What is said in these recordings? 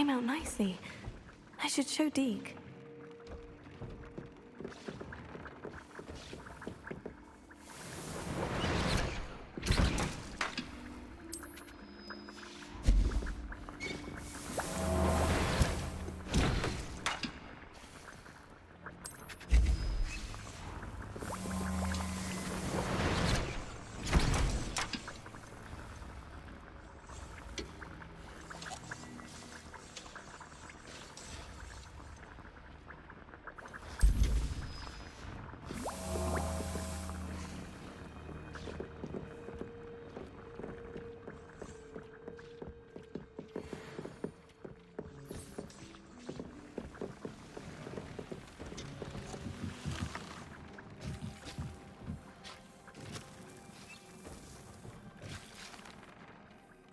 came out nicely. I should show Deke.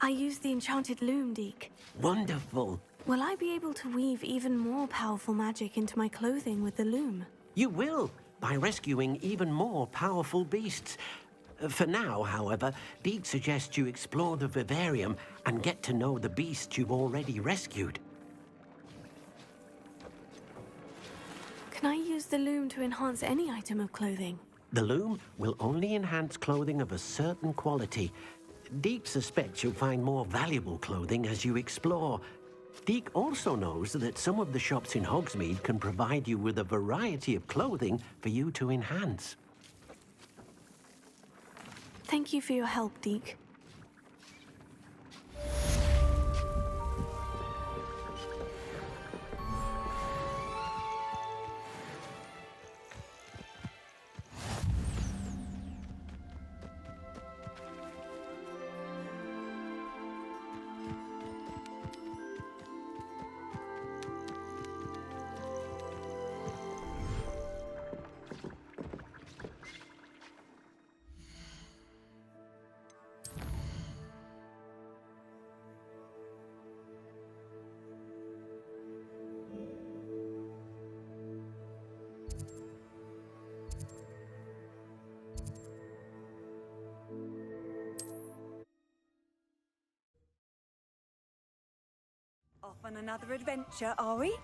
I used the enchanted loom, Deke. Wonderful. Will I be able to weave even more powerful magic into my clothing with the loom? You will, by rescuing even more powerful beasts. For now, however, Deke suggests you explore the vivarium and get to know the beasts you've already rescued. Can I use the loom to enhance any item of clothing? The loom will only enhance clothing of a certain quality. Deke suspects you'll find more valuable clothing as you explore. Deke also knows that some of the shops in Hogsmeade can provide you with a variety of clothing for you to enhance. Thank you for your help, Deke. Off on another adventure, are we?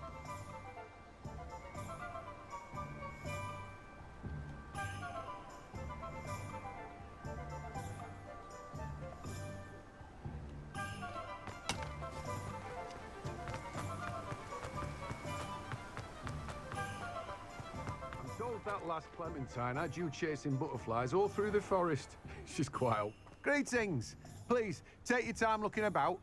I'm told that last Clementine had you chasing butterflies all through the forest. She's quite old. Greetings. Please, take your time looking about.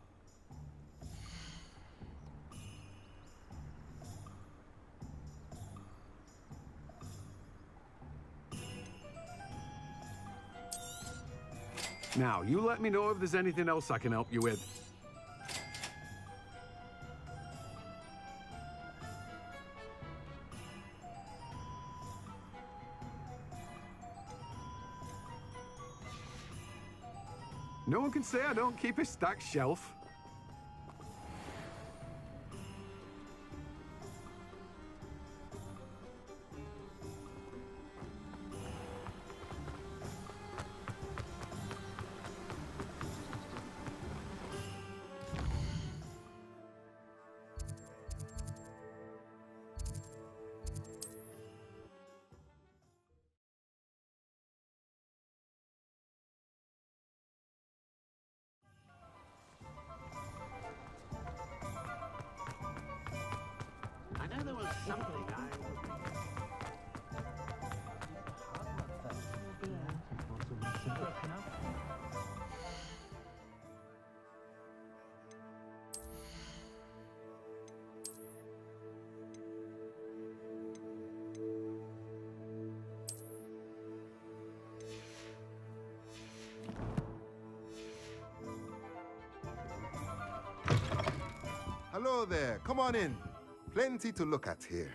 Now, you let me know if there's anything else I can help you with. No one can say I don't keep a stacked shelf. I know there was something Hello there, come on in. Plenty to look at here.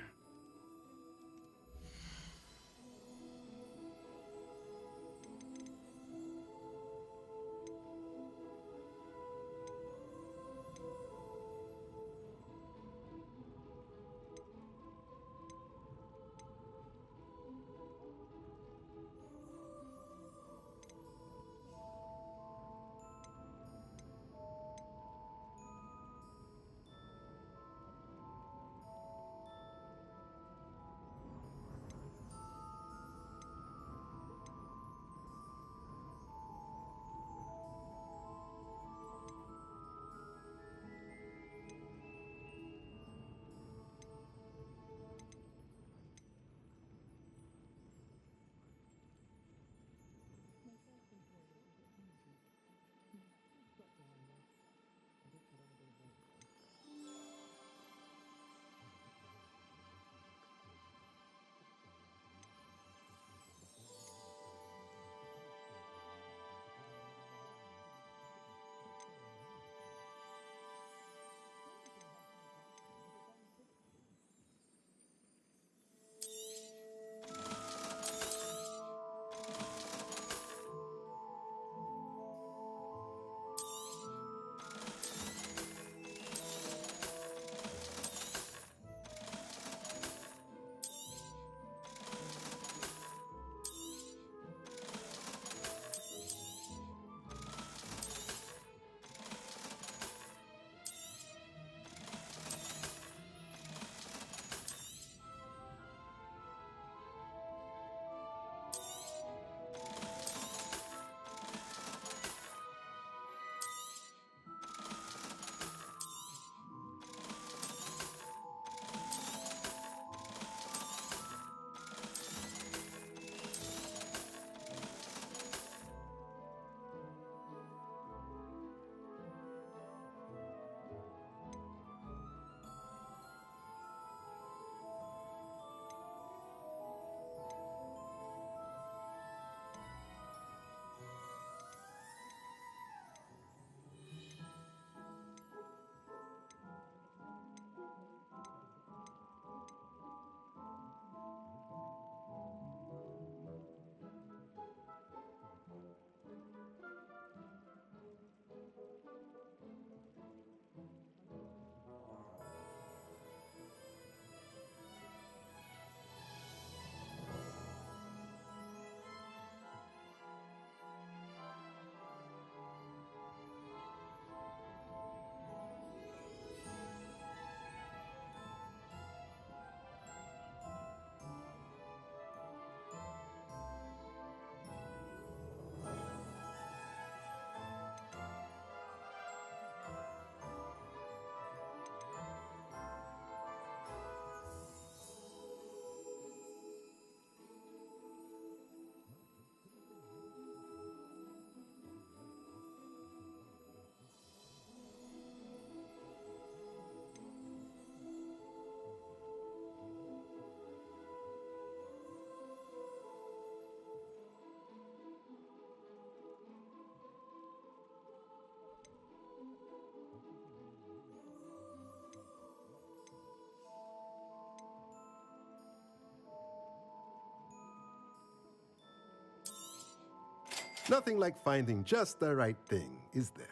Nothing like finding just the right thing, is there?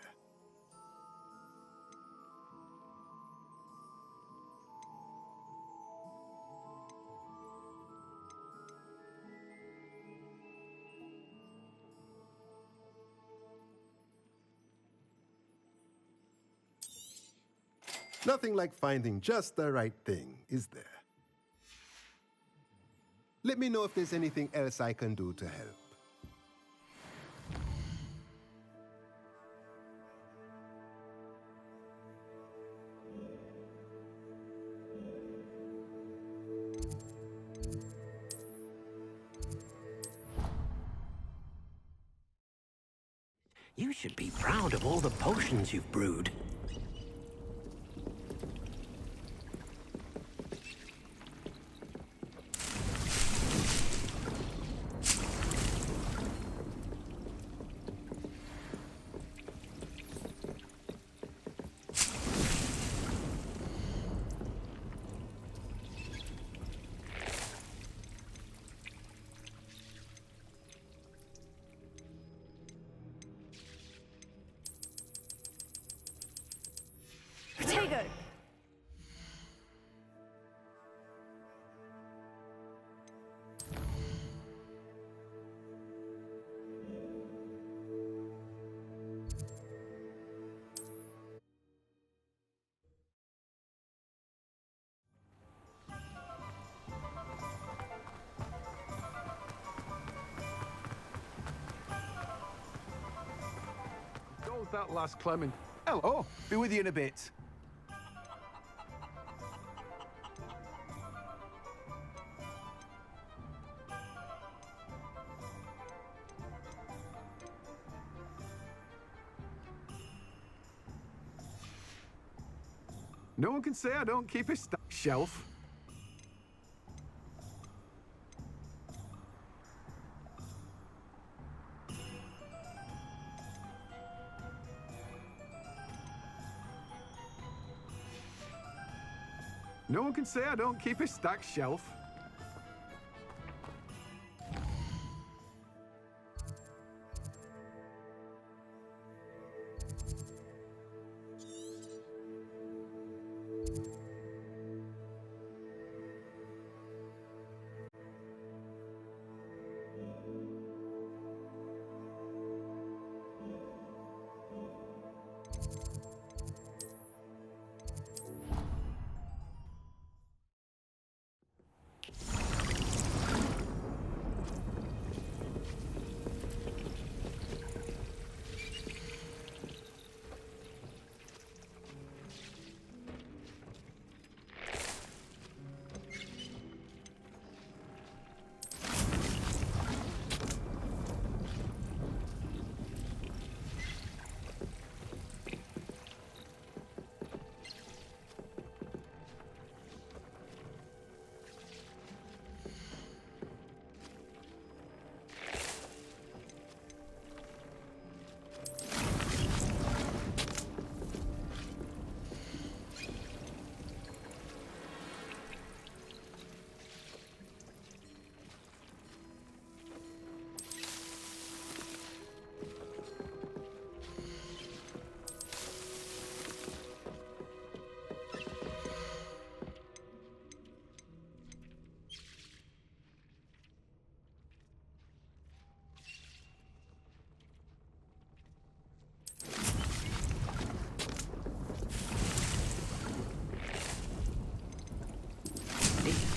Nothing like finding just the right thing, is there? Let me know if there's anything else I can do to help. You should be proud of all the potions you've brewed. Potato! Go with that last Clement. Hello, be with you in a bit. No one can say I don't keep a shelf. No one can say I don't keep a stacked shelf.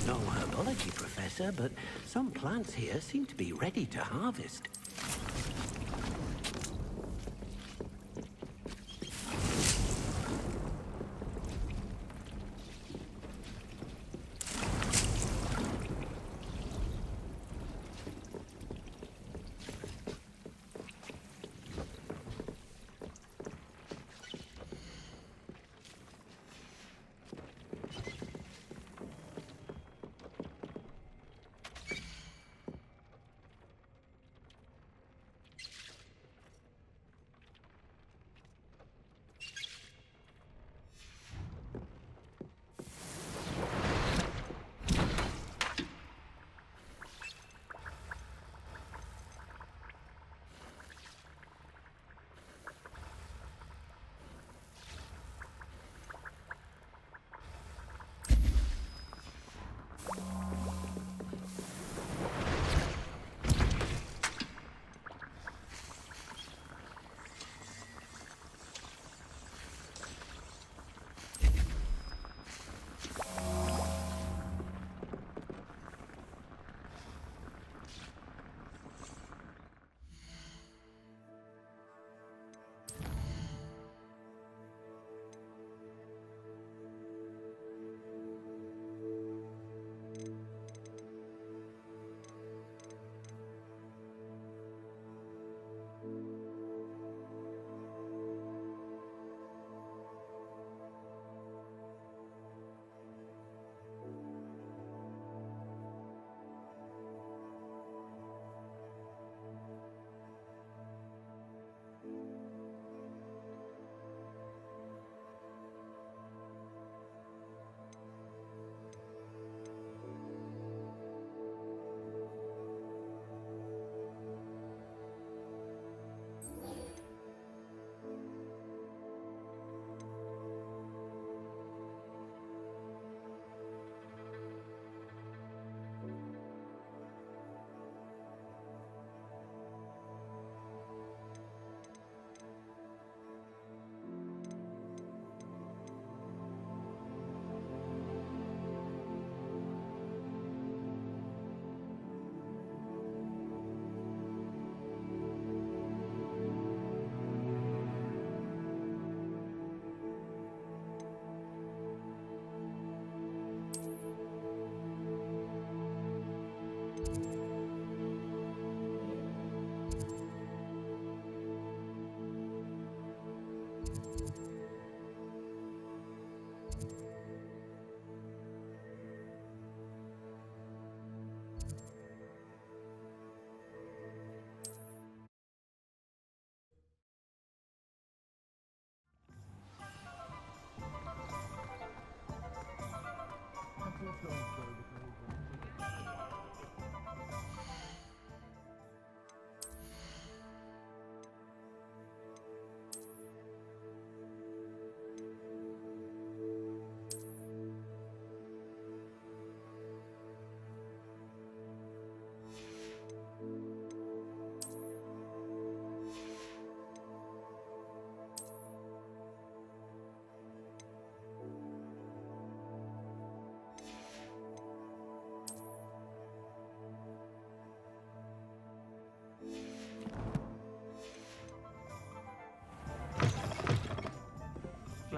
No herbology professor, but some plants here seem to be ready to harvest.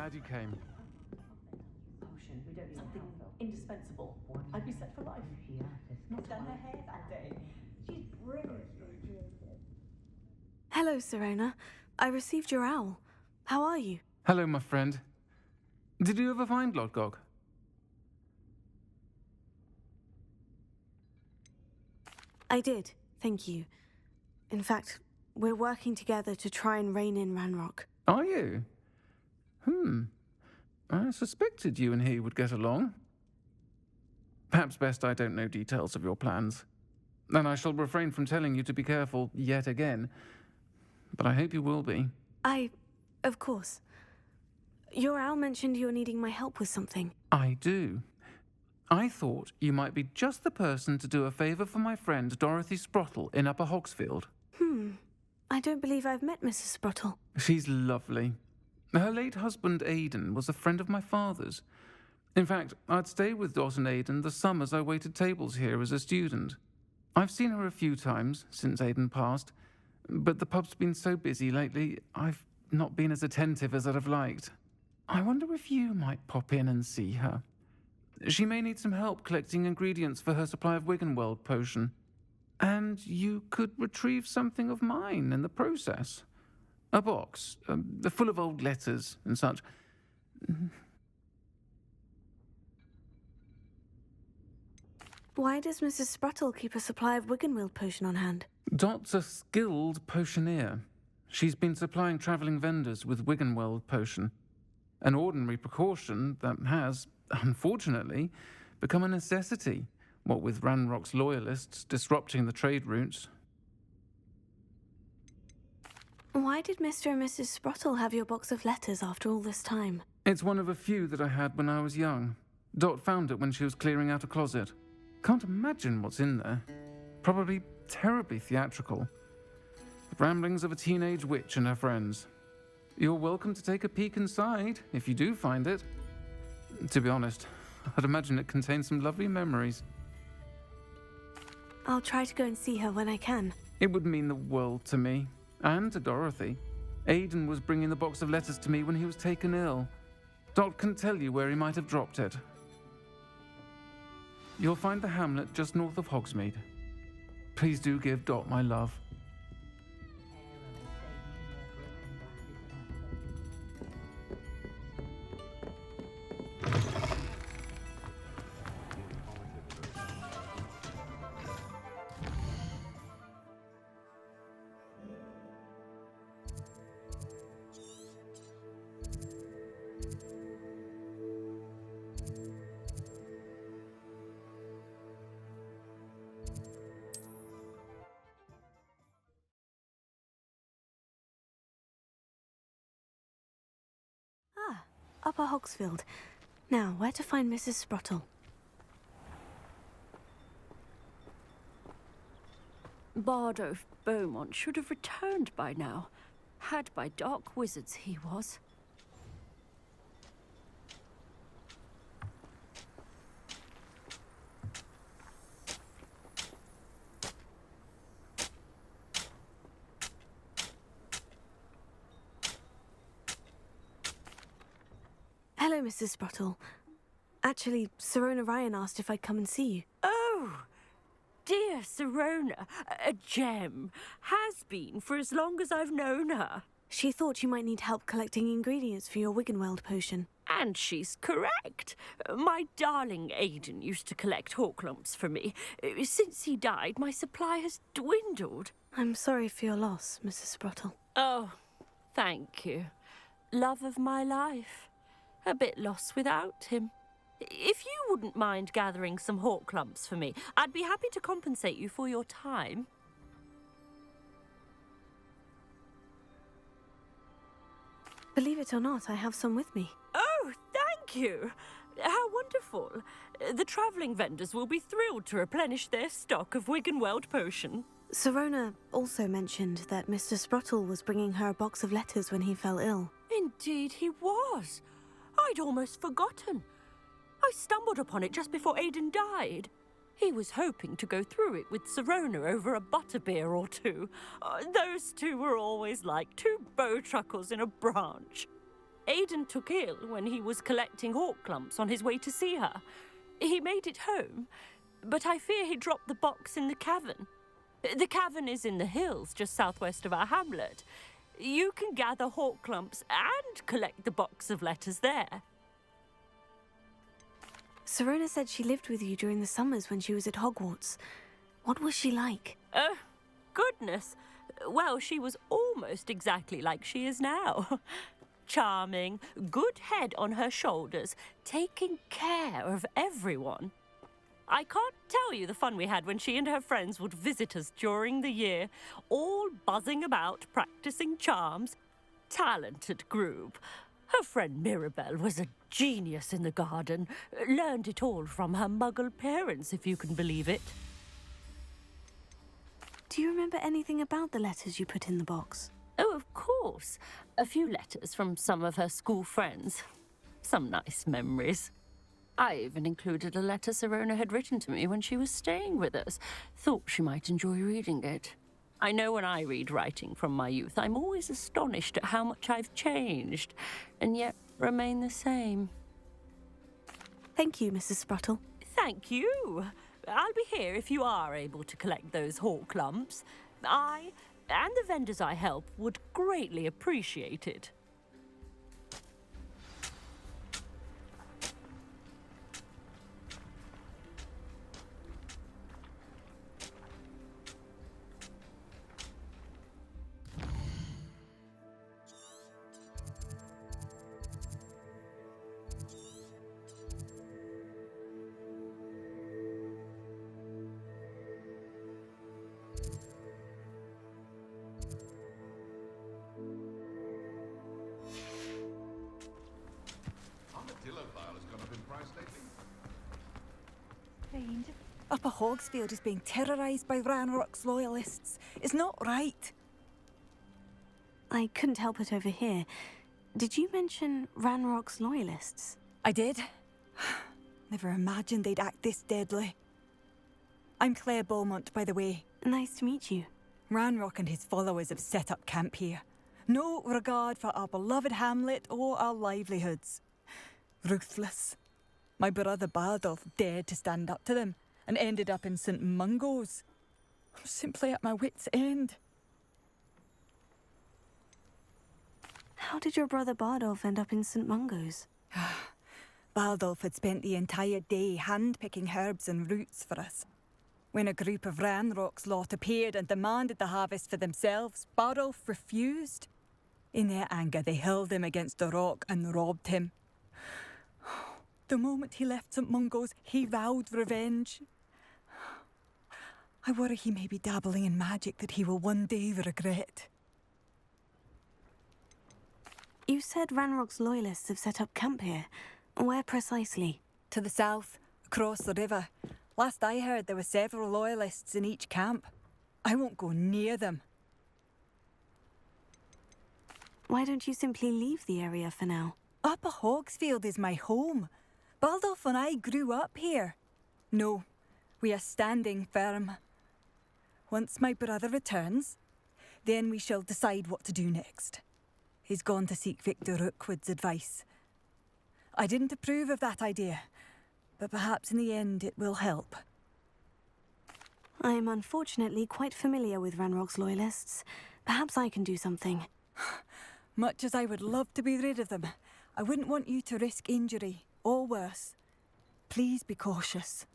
glad you came. Potion. We don't need something indispensable. I'd be set for life. Not done her hair that day. She's brilliant. Hello, Serona. I received your owl. How are you? Hello, my friend. Did you ever find Lodgog? I did, thank you. In fact, we're working together to try and rein in Ranrock. Are you? I suspected you and he would get along. Perhaps best I don't know details of your plans. And I shall refrain from telling you to be careful yet again. But I hope you will be. Of course. Your owl mentioned you're needing my help with something. I do. I thought you might be just the person to do a favour for my friend Dorothy Sprottle in Upper Hogsfield. I don't believe I've met Mrs. Sprottle. She's lovely. Her late husband Aidan was a friend of my father's. In fact, I'd stay with Dot and Aidan the summers I waited tables here as a student. I've seen her a few times since Aidan passed, but the pub's been so busy lately, I've not been as attentive as I'd have liked. I wonder if you might pop in and see her. She may need some help collecting ingredients for her supply of Wiggenweld potion. And you could retrieve something of mine in the process. A box, full of old letters and such. Why does Mrs. Sprottle keep a supply of Wiggenweld potion on hand? Dot's a skilled potioneer. She's been supplying travelling vendors with Wiggenweld potion. An ordinary precaution that has, unfortunately, become a necessity, what with Ranrock's loyalists disrupting the trade routes. Why did Mr. and Mrs. Sprottle have your box of letters after all this time? It's one of a few that I had when I was young. Dot found it when she was clearing out a closet. Can't imagine what's in there. Probably terribly theatrical. The ramblings of a teenage witch and her friends. You're welcome to take a peek inside, if you do find it. To be honest, I'd imagine it contains some lovely memories. I'll try to go and see her when I can. It would mean the world to me, and to Dorothy. Aidan was bringing the box of letters to me when he was taken ill. Dot can tell you where he might have dropped it. You'll find the hamlet just north of Hogsmeade. Please do give Dot my love. Upper Hogsfield. Now, where to find Mrs. Sprottle? Bardolph Beaumont should have returned by now. Had by dark wizards he was. Hello, Mrs. Sprottle. Actually, Serona Ryan asked if I'd come and see you. Oh, dear Serona, a gem. Has been for as long as I've known her. She thought you might need help collecting ingredients for your Wiggenweld potion. And she's correct. My darling Aidan used to collect hawk lumps for me. Since he died, my supply has dwindled. I'm sorry for your loss, Mrs. Sprottle. Oh, thank you. Love of my life. A bit lost without him. If you wouldn't mind gathering some hawk lumps for me, I'd be happy to compensate you for your time. Believe it or not, I have some with me. Oh, thank you. How wonderful. The travelling vendors will be thrilled to replenish their stock of Wiggenweld potion. Serona also mentioned that Mr. Sprottle was bringing her a box of letters when he fell ill. Indeed he was. I'd almost forgotten. I stumbled upon it just before Aidan died. He was hoping to go through it with Serona over a butterbeer or two. Those two were always like two bowtruckles in a branch. Aidan took ill when he was collecting hawk clumps on his way to see her. He made it home, but I fear he dropped the box in the cavern. The cavern is in the hills just southwest of our hamlet. You can gather hawk clumps and collect the box of letters there. Serona said she lived with you during the summers when she was at Hogwarts. What was she like? Goodness. Well, she was almost exactly like she is now. Charming, good head on her shoulders, taking care of everyone. I can't tell you the fun we had when she and her friends would visit us during the year, all buzzing about, practicing charms. Talented group. Her friend Mirabelle was a genius in the garden. Learned it all from her muggle parents, if you can believe it. Do you remember anything about the letters you put in the box? Oh, of course. A few letters from some of her school friends. Some nice memories. I even included a letter Serona had written to me when she was staying with us. Thought she might enjoy reading it. I know when I read writing from my youth, I'm always astonished at how much I've changed, and yet remain the same. Thank you, Mrs. Spruttle. Thank you. I'll be here if you are able to collect those hawk clumps. I and the vendors I help would greatly appreciate it. Upper Hogsfield is being terrorised by Ranrock's loyalists. It's not right. I couldn't help it over here. Did you mention Ranrock's loyalists? I did. Never imagined they'd act this deadly. I'm Claire Beaumont, by the way. Nice to meet you. Ranrock and his followers have set up camp here. No regard for our beloved hamlet or our livelihoods. Ruthless. My brother Bardolph dared to stand up to them and ended up in St. Mungo's. I'm simply at my wit's end. How did your brother Bardolph end up in St. Mungo's? Bardolph had spent the entire day hand-picking herbs and roots for us. When a group of Ranrock's lot appeared and demanded the harvest for themselves, Bardolph refused. In their anger, they hurled him against a rock and robbed him. The moment he left St. Mungo's, he vowed revenge. I worry he may be dabbling in magic that he will one day regret. You said Ranrock's loyalists have set up camp here. Where precisely? To the south, across the river. Last I heard, there were several loyalists in each camp. I won't go near them. Why don't you simply leave the area for now? Upper Hogsfield is my home. Baldolph and I grew up here. No, we are standing firm. Once my brother returns, then we shall decide what to do next. He's gone to seek Victor Rookwood's advice. I didn't approve of that idea, but perhaps in the end it will help. I am unfortunately quite familiar with Ranrock's loyalists. Perhaps I can do something. Much as I would love to be rid of them, I wouldn't want you to risk injury, or worse. Please be cautious.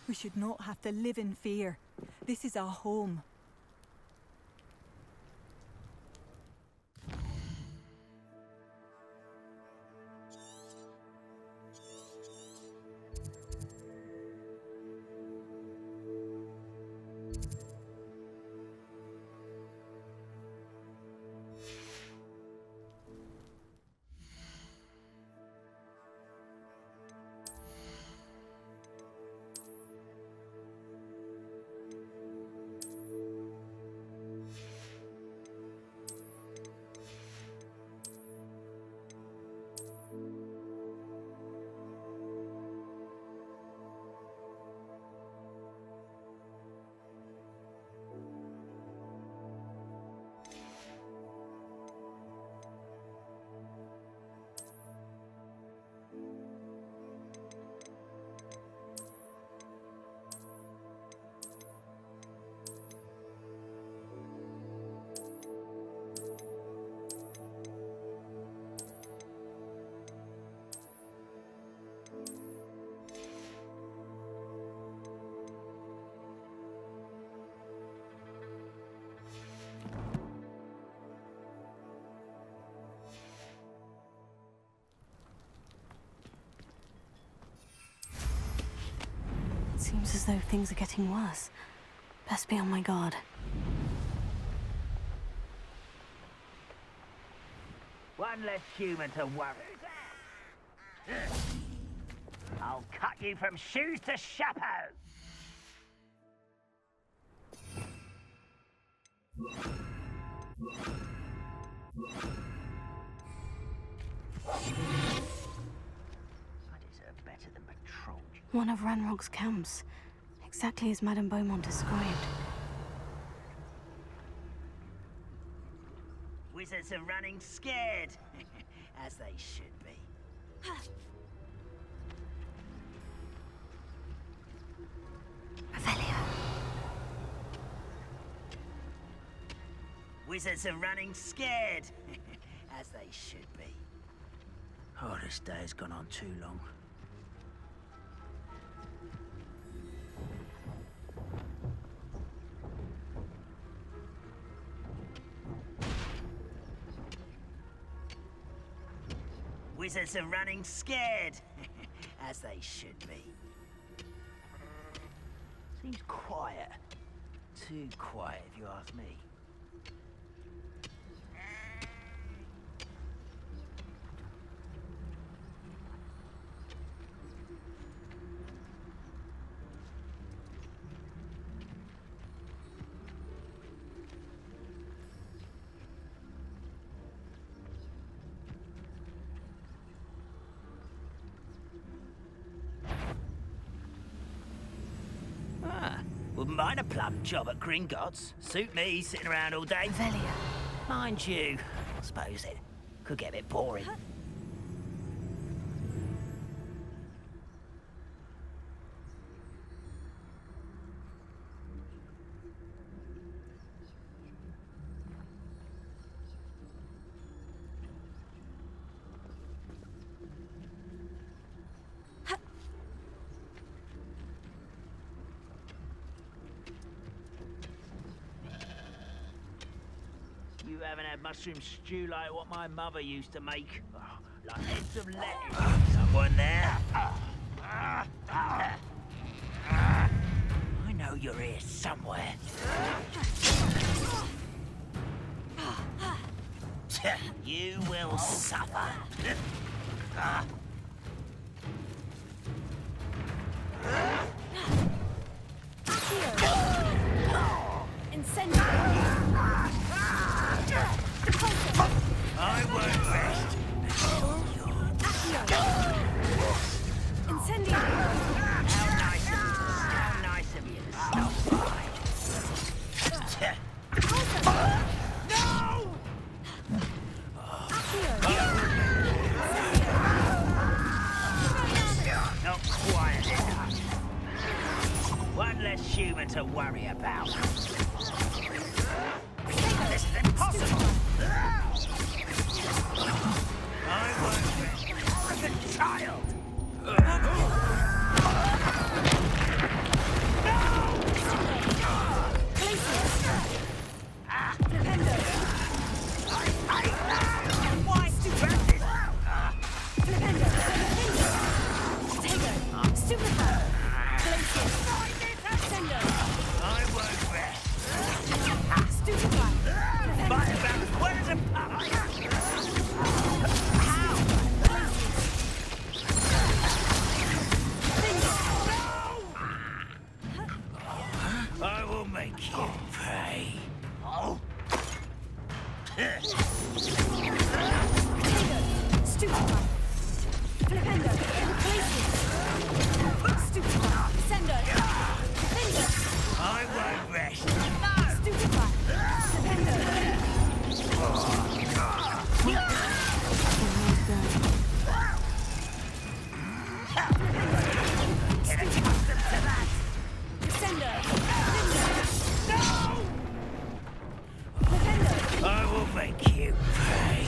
We should not have to live in fear. This is our home. Seems as though things are getting worse. Best be on my guard. One less human to worry. I'll cut you from shoes to chapeau. I deserve better than patrol. One of Ranrock's camps. Exactly as Madame Beaumont described. Wizards are running scared, as they should be. Revelio. Wizards are running scared, as they should be. Oh, this day has gone on too long. Wizards are running scared, as they should be. Seems quiet. Too quiet, if you ask me. Wouldn't mind a plum job at Gringotts. Suit me, sitting around all day. Revelio. Mind you, I suppose it could get a bit boring. You haven't had mushroom stew like what my mother used to make. Oh, like heads of lettuce. Someone there? I know you're here somewhere. You will suffer. Incendio! I won't rest. Incendio! How nice of you to stop by. No! Not quiet enough. One less human to worry about. This is impossible! I won't rest. The child! I will make you pay. Oh. Stupefy! Flipendo! Places! Stupefy! Sendo! Defender! I won't rest. Stupefy! Flipendo! Get accustomed to that. Sendo! I will make you pay.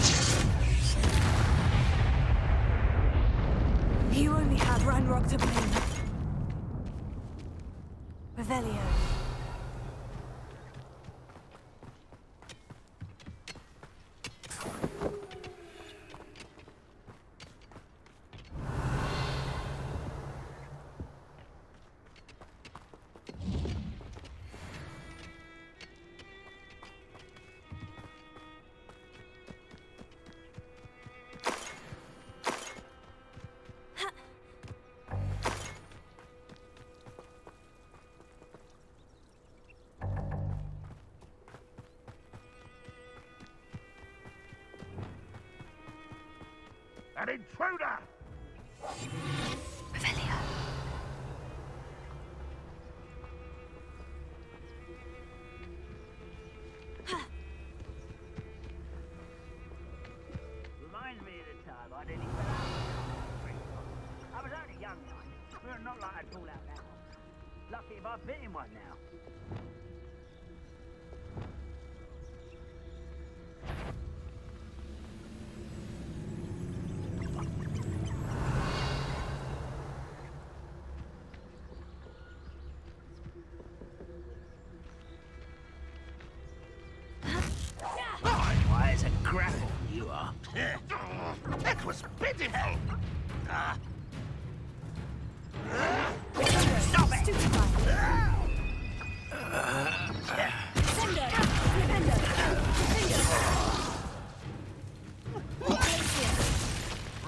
You only have Ranrock to blame. Revelio. An intruder! Revelio. Reminds me of the time I nearly fell out. I was only young then. Well, not like I'd fall out now. Lucky if I've been in one now. Why, it's a grapple, you are. That was pitiful. Stop it!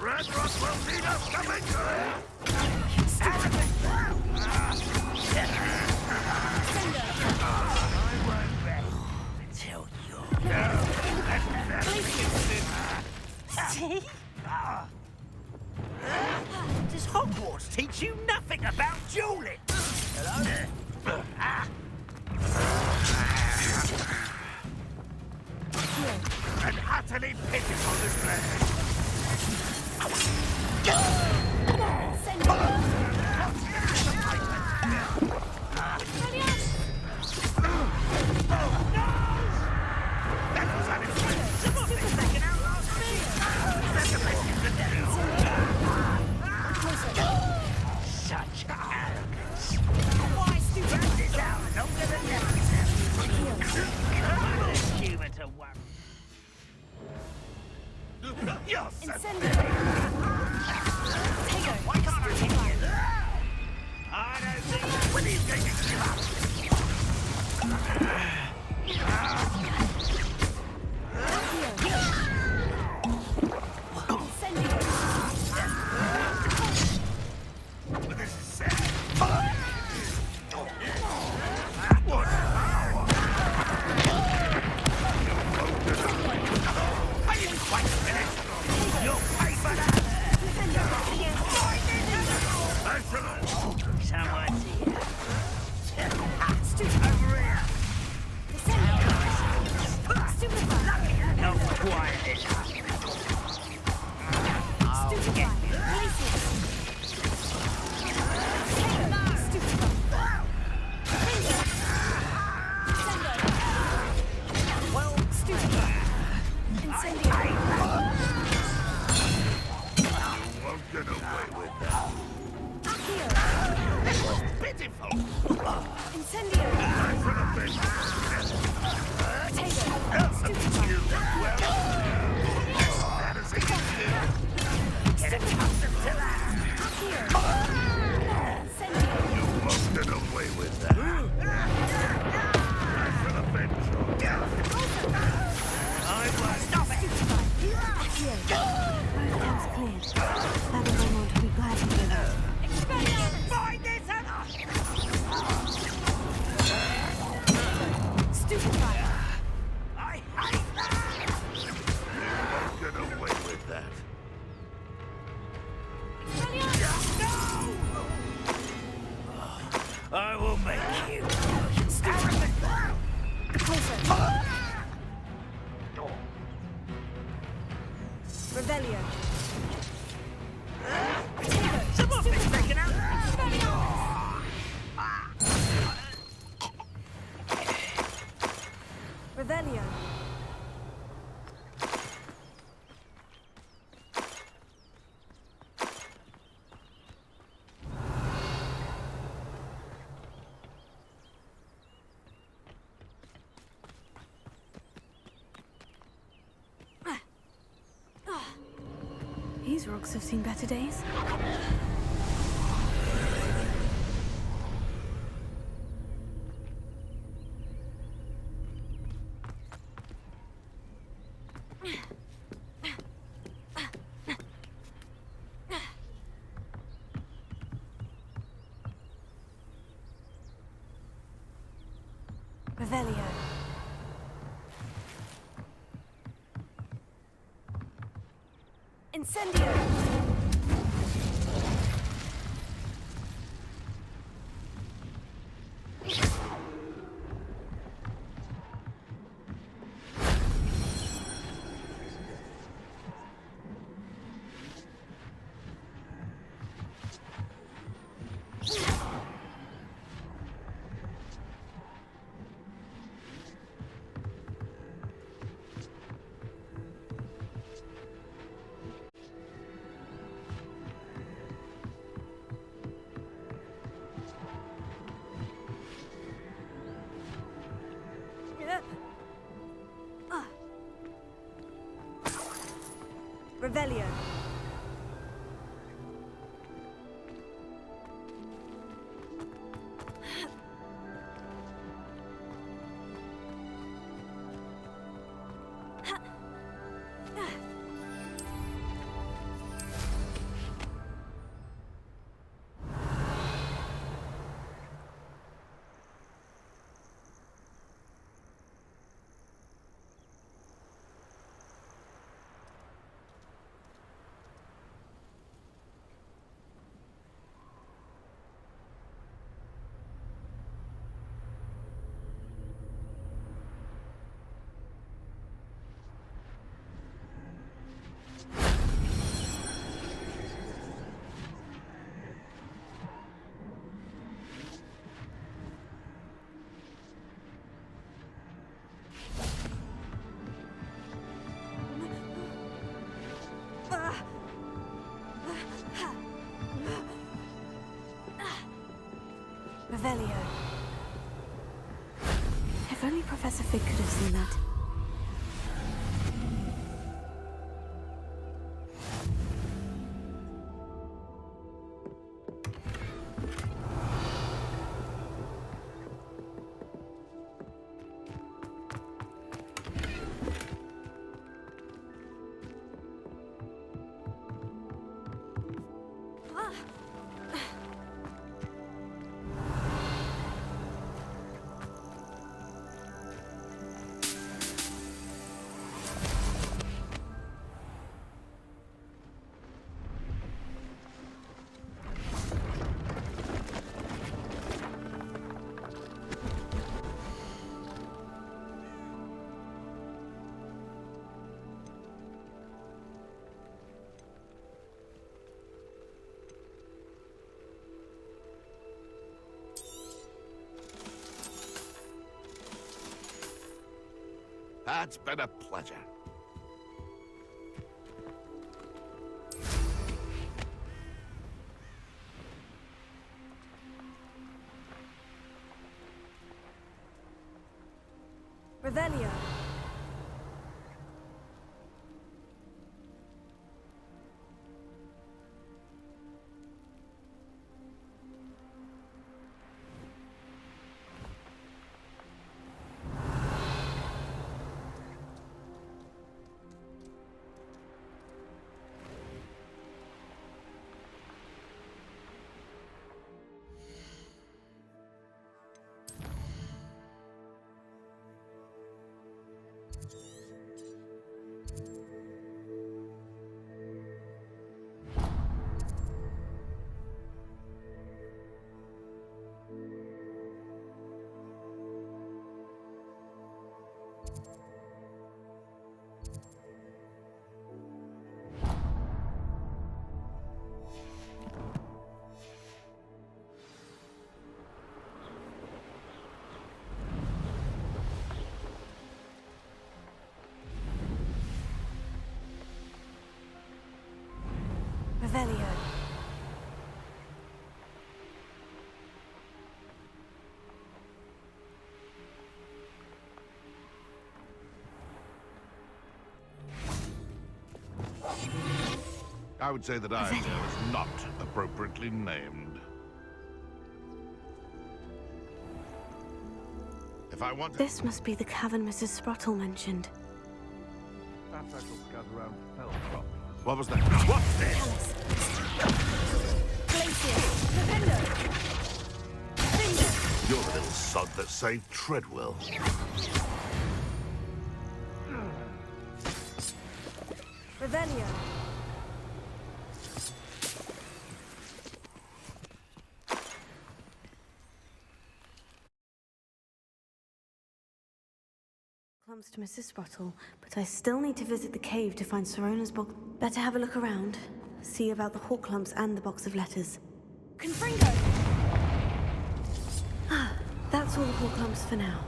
Red Rock will need us coming I won't rest until you're Does Hogwarts teach you nothing about dueling? Hello? An utterly pitiful display. That was unexpected. Some of it's taken out last week. That's the best you could do. Such arrogance. Why stupid? Burn this out longer than necessary. It's human to worry. You're so Why can't I hit you? I don't think... When are you going to give up? This is sad. I didn't quite finish. You'll pay for that. Someone's here. Over here. Not quiet enough. I'll get you. Well, you won't get away with that. That was pitiful. Incendio. I should have been. You well. That is easy. Get accustomed to that. You won't get away with that. I should have been sure. I was. Stop it. Comes cleared. Madame Beaumont will be glad to hear that. Find this Stupefied. I hate that! You won't get away with that. No! I will make you. Closer. Revelio. Some of it's taken out. Revelio. These rocks have seen better days. Revelio. Incendio! Revelio. Revelio. If only Professor Fig could have seen that. It's been a pleasure. Revelio. Revelio. I would say that idea is not appropriately named. If I want to... This must be the cavern Mrs. Sprottle mentioned. Perhaps I shall scout around Helltop. What was that? What's this? You're the little sod that saved Treadwell. Revelio. Horklumps to Mrs. Sprottle, but I still need to visit the cave to find Sorona's box. Better have a look around. See about the Horklumps and the box of letters. Confringo! That's all the Horklumps for now.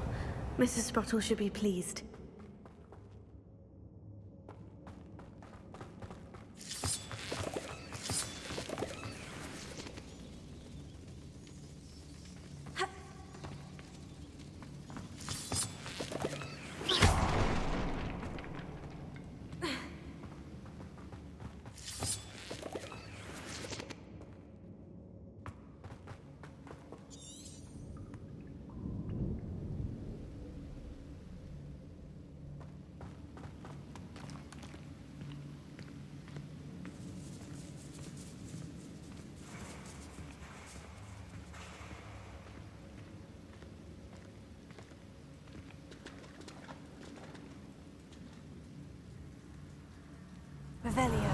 Mrs. Sprottle should be pleased. Revelio.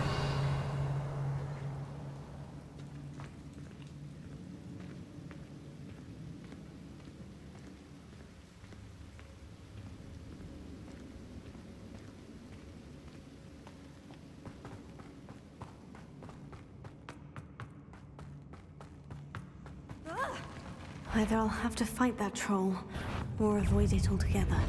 Either I'll have to fight that troll, or avoid it altogether.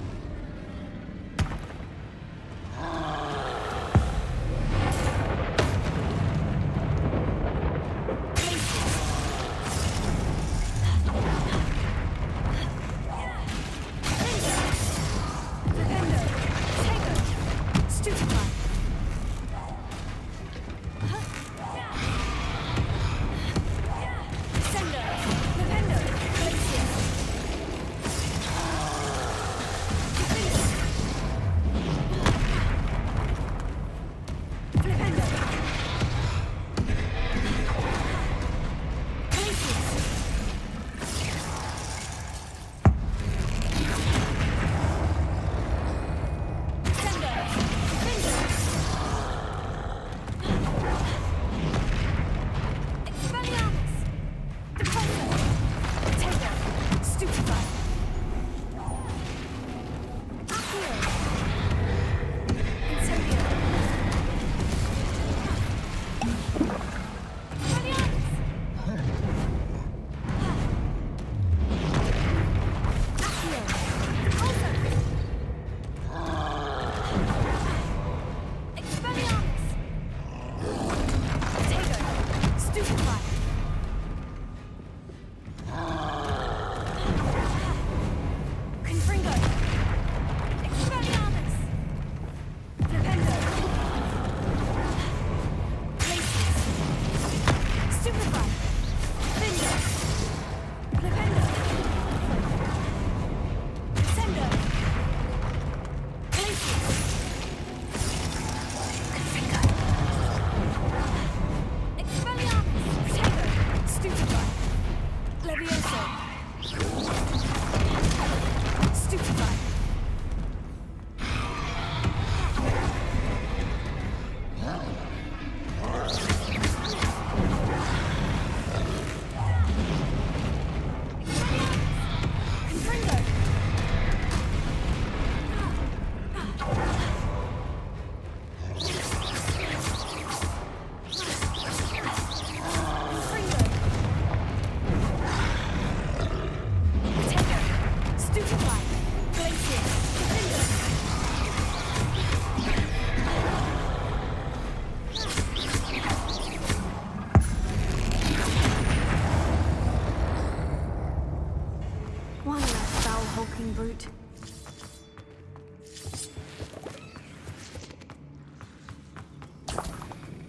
Brute.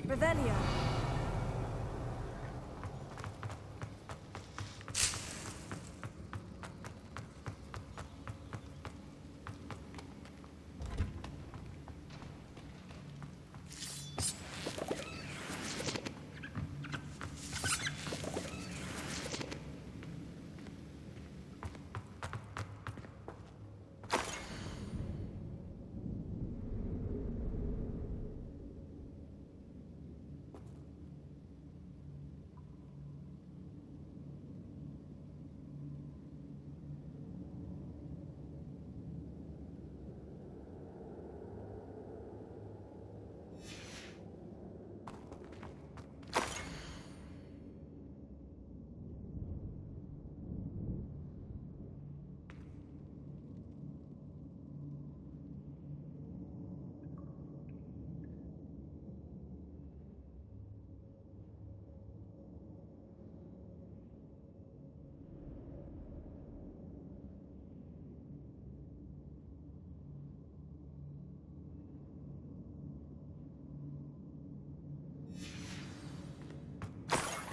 Revelio.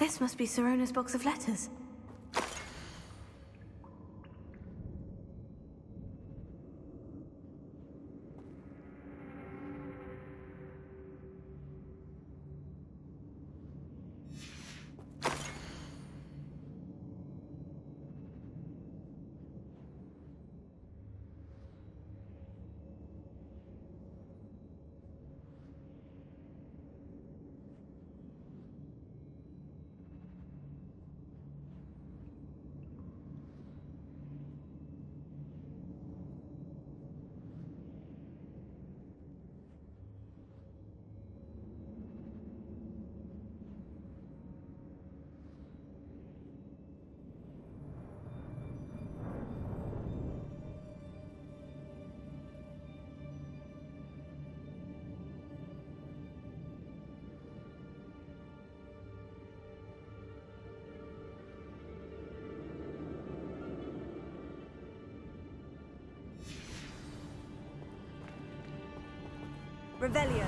This must be Sirona's box of letters. Revelio.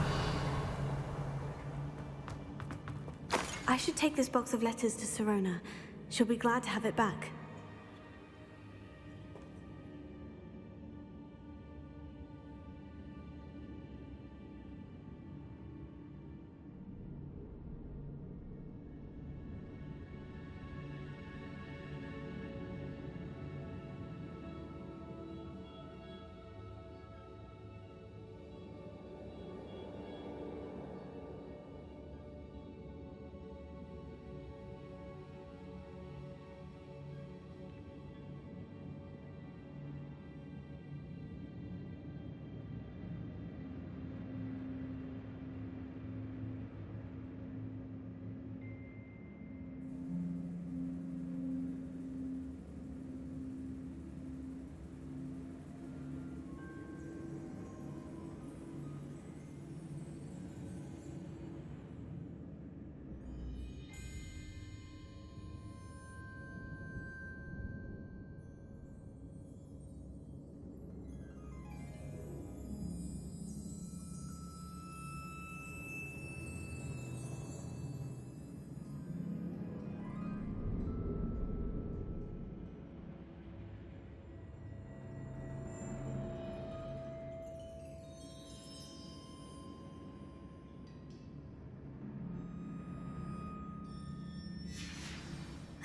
I should take this box of letters to Sirona. She'll be glad to have it back.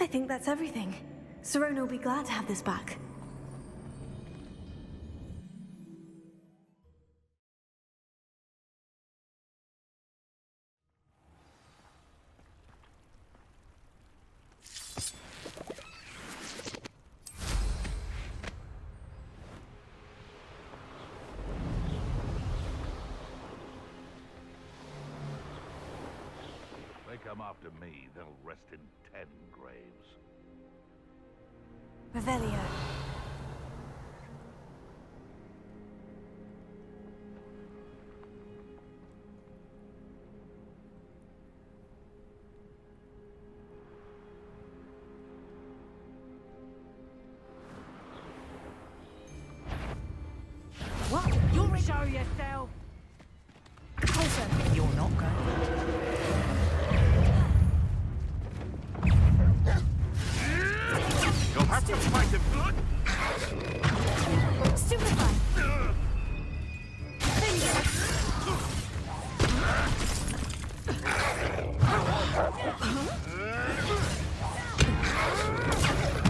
I think that's everything. Sirona will be glad to have this back. They come after me, they'll rest in 10 graves. Revelio. What? You're show yourself. Closer. You're not going. You'll have to fight him. Stupefy.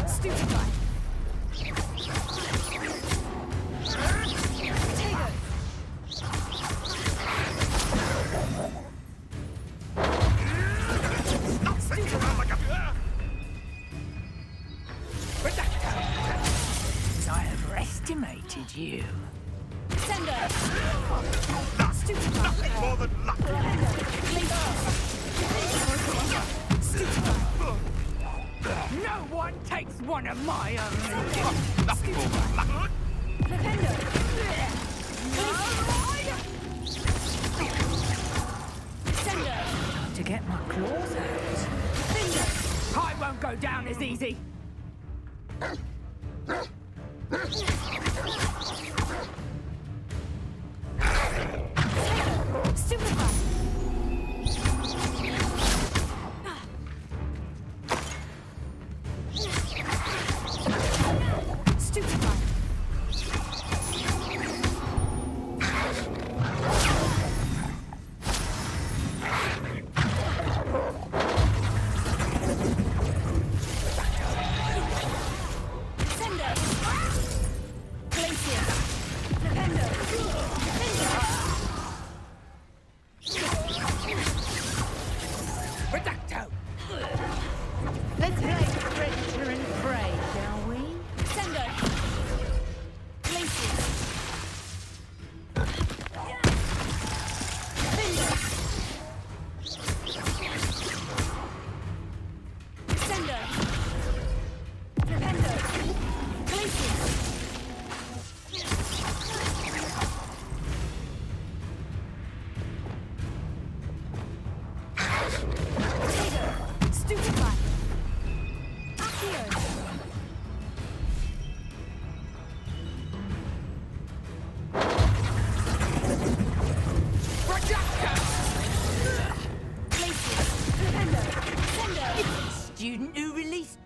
Stupefy. Stop sitting around like a... I have estimated you. Sender. Nothing more than luck. No one takes one of my own. Nothing more than luck. Sender. To get my claws out. I won't go down as easy. Stupefy.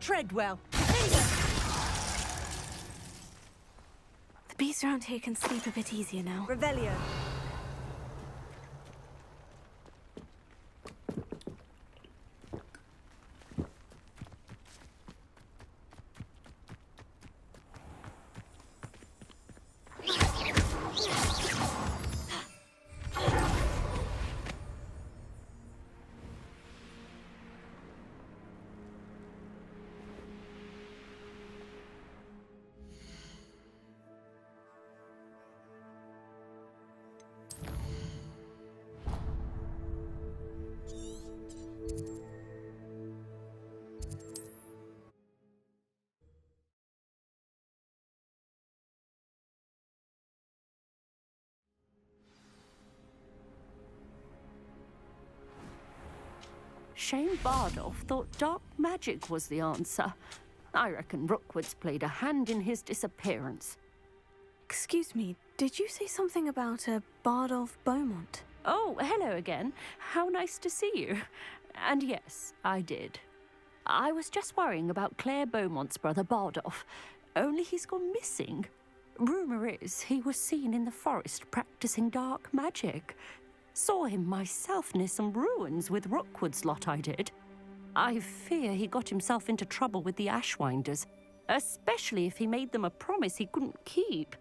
tread well. The beasts around here can sleep a bit easier now. Revelio. Shane Bardolph thought dark magic was the answer. I reckon Rookwood's played a hand in his disappearance. Excuse me, did you say something about a Bardolph Beaumont? Oh, hello again. How nice to see you. And yes, I did. I was just worrying about Claire Beaumont's brother Bardolph, only he's gone missing. Rumour is he was seen in the forest practicing dark magic. Saw him myself near some ruins with Rookwood's lot I did. I fear he got himself into trouble with the Ashwinders, especially if he made them a promise he couldn't keep.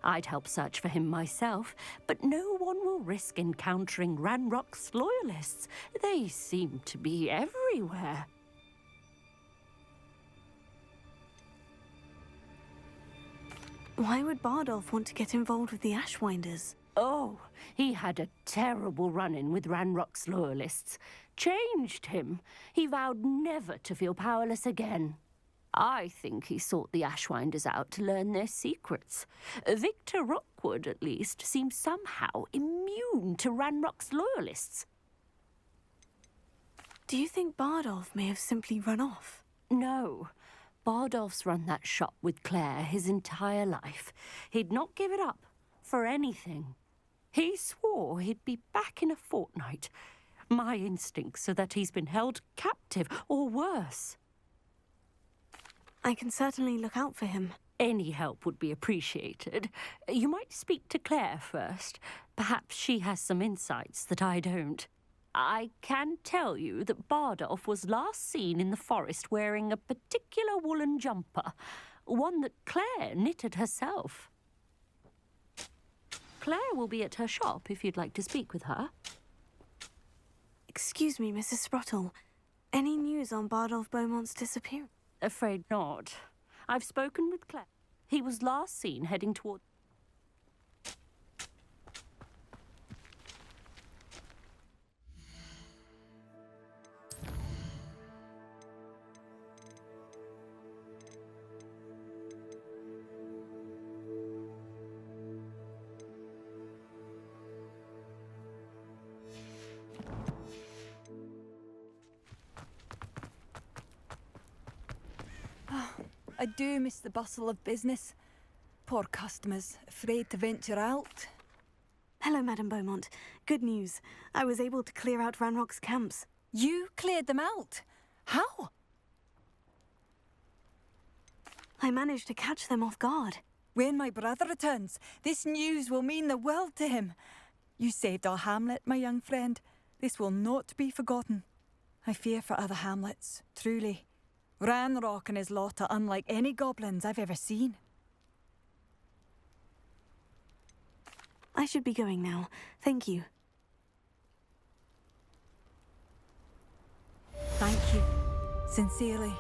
I'd help search for him myself, but no one will risk encountering Ranrock's loyalists. They seem to be everywhere. Why would Bardolph want to get involved with the Ashwinders? Oh, he had a terrible run-in with Ranrock's loyalists. Changed him. He vowed never to feel powerless again. I think he sought the Ashwinders out to learn their secrets. Victor Rookwood, at least, seems somehow immune to Ranrock's loyalists. Do you think Bardolph may have simply run off? No. Bardolph's run that shop with Claire his entire life. He'd not give it up for anything. He swore he'd be back in a fortnight. My instincts are that he's been held captive, or worse. I can certainly look out for him. Any help would be appreciated. You might speak to Claire first. Perhaps she has some insights that I don't. I can tell you that Bardolph was last seen in the forest wearing a particular woolen jumper, one that Claire knitted herself. Claire will be at her shop if you'd like to speak with her. Excuse me, Mrs. Sprottle. Any news on Bardolph Beaumont's disappearance? Afraid not. I've spoken with Claire. He was last seen heading toward... I do miss the bustle of business. Poor customers, afraid to venture out. Hello, Madame Beaumont. Good news. I was able to clear out Ranrock's camps. You cleared them out? How? I managed to catch them off guard. When my brother returns, this news will mean the world to him. You saved our hamlet, my young friend. This will not be forgotten. I fear for other hamlets, truly. Ranrock and his lot are unlike any goblins I've ever seen. I should be going now. Thank you. Thank you. Sincerely.